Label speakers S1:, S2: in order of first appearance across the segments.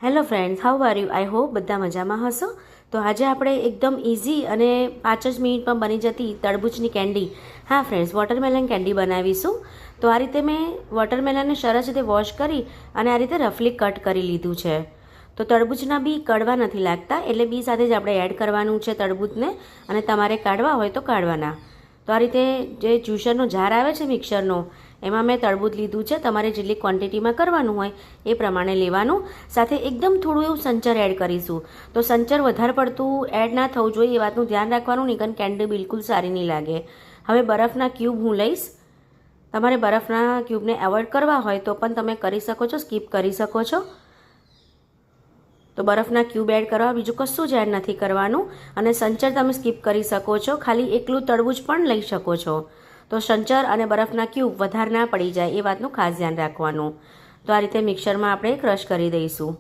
S1: Hello friends, how are you? I hope બધા મજામાં હશો. તો આજે આપણે એકદમ ઇઝી અને 5 જ મિનિટમાં બની જતી તરબૂચની કેન્ડી, હા ફ્રેન્ડ્સ, વોટરમેલન કેન્ડી બનાવીશું. તો આ રીતે મેં વોટરમેલનને સરસ રીતે વોશ કરી અને આ રીતે રફલી કટ કરી લીધું છે. તો તરબૂચના બી કડવા નથી લાગતા, એટલે બી સાથે જ આપણે એડ કરવાનું છે તરબૂચને, અને તમારે કાઢવા હોય તો કાઢવાના. તો આ રીતે જે જ્યુસરનો જાર આવે છે મિક્સરનો, એમાં મેં તરબૂચ લીધું છે. તમારે જેટલી ક્વોન્ટિટીમાં કરવાનું હોય એ પ્રમાણે લેવાનું. સાથે એકદમ થોડું એવું સંચર એડ કરીશું. તો સંચર વધારે પડતું એડ ના થવું જોઈએ, એ વાતનું ધ્યાન રાખવાનું, નહીં કારણ કેન્ડી બિલકુલ સારી નહીં લાગે. હવે બરફના ક્યુબ હું લઈશ. તમારે બરફના ક્યુબને એવોઇડ કરવા હોય તો પણ તમે કરી શકો છો, સ્કીપ કરી શકો છો. તો બરફના ક્યુબ એડ કરવા, બીજું કશું જ એડ નથી કરવાનું. અને સંચર તમે સ્કીપ કરી શકો છો, ખાલી એકલું તરબૂચ પણ લઈ શકો છો. તો સંચર અને બરફના ક્યુબ વધારે ના પડી જાય એ વાતનું ખાસ ધ્યાન રાખવાનું. તો આ રીતે મિક્સરમાં આપણે ક્રશ કરી દઈશું.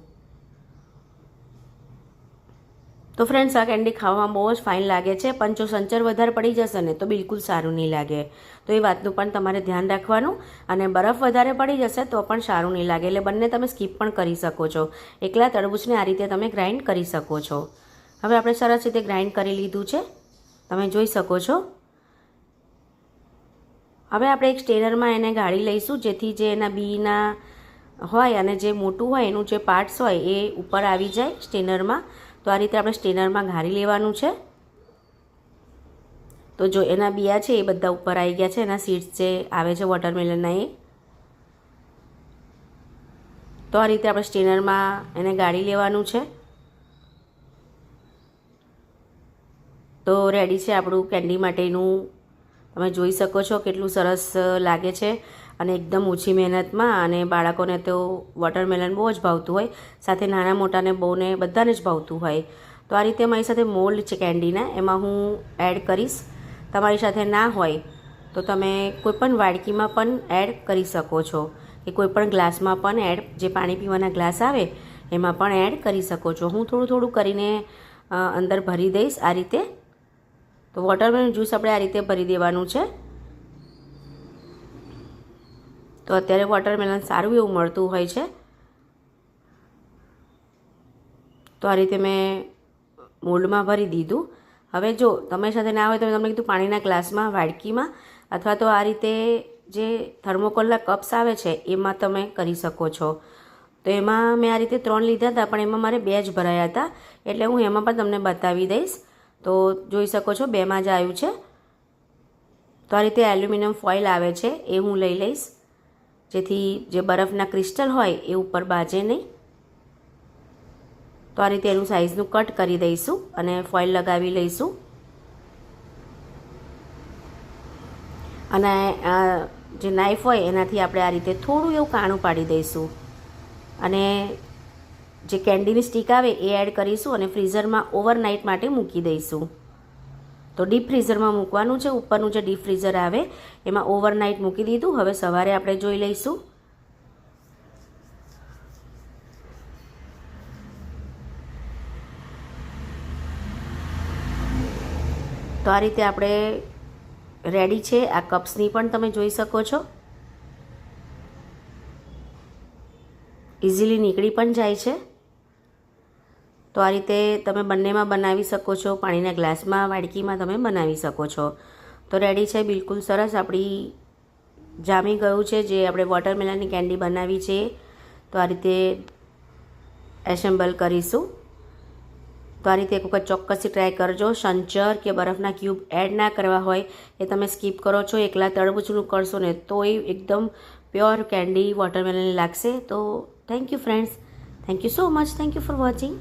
S1: તો ફ્રેન્ડ્સ, આ કેન્ડી ખાવામાં બહુ જ ફાઇન લાગે છે, પણ જો સંચર વધારે પડી જશે ને તો બિલકુલ સારું નહીં લાગે. તો એ વાતનું પણ તમારે ધ્યાન રાખવાનું. અને બરફ વધારે પડી જશે તો પણ સારું નહીં લાગે, એટલે બંને તમે સ્કીપ પણ કરી શકો છો. એકલા તરબૂચને આ રીતે તમે ગ્રાઇન્ડ કરી શકો છો. હવે આપણે સરસ રીતે ગ્રાઇન્ડ કરી લીધું છે, તમે જોઈ શકો છો. હવે આપણે એક સ્ટેનરમાં એને ગાળી લઈશું, જેથી જે એના બીના હોય અને જે મોટું હોય એનું જે પાર્ટ્સ હોય એ ઉપર આવી જાય સ્ટેનરમાં. તો આ રીતે આપણે સ્ટેનરમાં ગાળી લેવાનું છે. તો જો એના બિયા છે એ બધા ઉપર આવી ગયા છે, એના સીડ્સ જે આવે છે વોટરમેલનના એ. તો આ રીતે આપણે સ્ટેનરમાં એને ગાળી લેવાનું છે. તો રેડી છે આપણું કેન્ડી માટેનું. તમે જોઈ શકો છો કેટલું સરસ લાગે છે, અને એકદમ ઓછી મહેનતમાં. અને બાળકોને તો વોટરમેલન બહુ જ ભાવતું હોય, સાથે નાના મોટાને બહુને બધાને જ ભાવતું હોય. તો આ રીતે મારી સાથે મોલ્ડ છે કેન્ડીના, એમાં હું એડ કરીશ. તમારી સાથે ના હોય તો તમે કોઈપણ વાડકીમાં પણ એડ કરી શકો છો, કે કોઈપણ ગ્લાસમાં પણ એડ, જે પાણી પીવાના ગ્લાસ આવે એમાં પણ એડ કરી શકો છો. હું થોડું થોડું કરીને અંદર ભરી દઈશ આ રીતે. તો વોટરમેલન જ્યુસ આપણે આ રીતે ભરી દેવાનું છે. તો અત્યારે વોટરમેલન સારું એવું મળતું હોય છે. તો આ રીતે મેં મોલ્ડમાં ભરી દીધું. હવે જો તમારી સાથે ના હોય તો તમને કીધું પાણીના ગ્લાસમાં, વાડકીમાં, અથવા તો આ રીતે જે થર્મોકોલના કપ્સ આવે છે એમાં તમે કરી શકો છો. તો એમાં મેં આ રીતે 3 લીધા હતા, પણ એમાં મારે 2 જ ભરાયા હતા, એટલે હું એમાં પણ તમને બતાવી દઈશ. તો જોઈ શકો છો 2માં જ આવ્યું છે. તો આ રીતે એલ્યુમિનિયમ ફોઇલ આવે છે એ હું લઈ લઈશ, જેથી જે બરફના ક્રિસ્ટલ હોય એ ઉપર બાજે નહીં. તો આ રીતે એનું સાઇઝનું કટ કરી દઈશું અને ફોઇલ લગાવી લઈશું. અને જે નાઇફ હોય એનાથી આપણે આ રીતે થોડું એવું કાણું પાડી દઈશું. અને જે કેન્ડીની સ્ટીક આવે એ એડ કરીશું અને ફ્રીઝરમાં ઓવરનાઇટ માટે મૂકી દઈશું. તો ડીપ ફ્રીઝરમાં મૂકવાનું છે. ઉપરનું જે ડીપ ફ્રીઝર આવે એમાં ઓવરનાઇટ મૂકી દીધું. હવે સવારે આપણે જોઈ લઈશું. તો આ રીતે આપણે રેડી છે. આ કપ્સની પણ તમે જોઈ શકો છો, ઇઝીલી નીકળી પણ જાય છે. તો આ રીતે તમે બંનેમાં બનાવી શકો છો, પાણીના ગ્લાસમાં, વાડકીમાં તમે બનાવી શકો છો. તો રેડી છે, બિલકુલ સરસ આપણી જામી ગયું છે જે આપણે વોટરમેલનની કેન્ડી બનાવી છે. તો આ રીતે એસેમ્બલ કરીશું. તો આ રીતે એક વખત ચોક્કસથી ટ્રાય કરજો. સંચર કે બરફના ક્યુબ એડ ના કરવા હોય એ તમે સ્કીપ કરો છો, એકલા તરબૂચનું કરશો ને તો એ એકદમ પ્યોર કેન્ડી વોટરમેલન લાગશે. તો thank you friends, thank you so much, thank you for watching.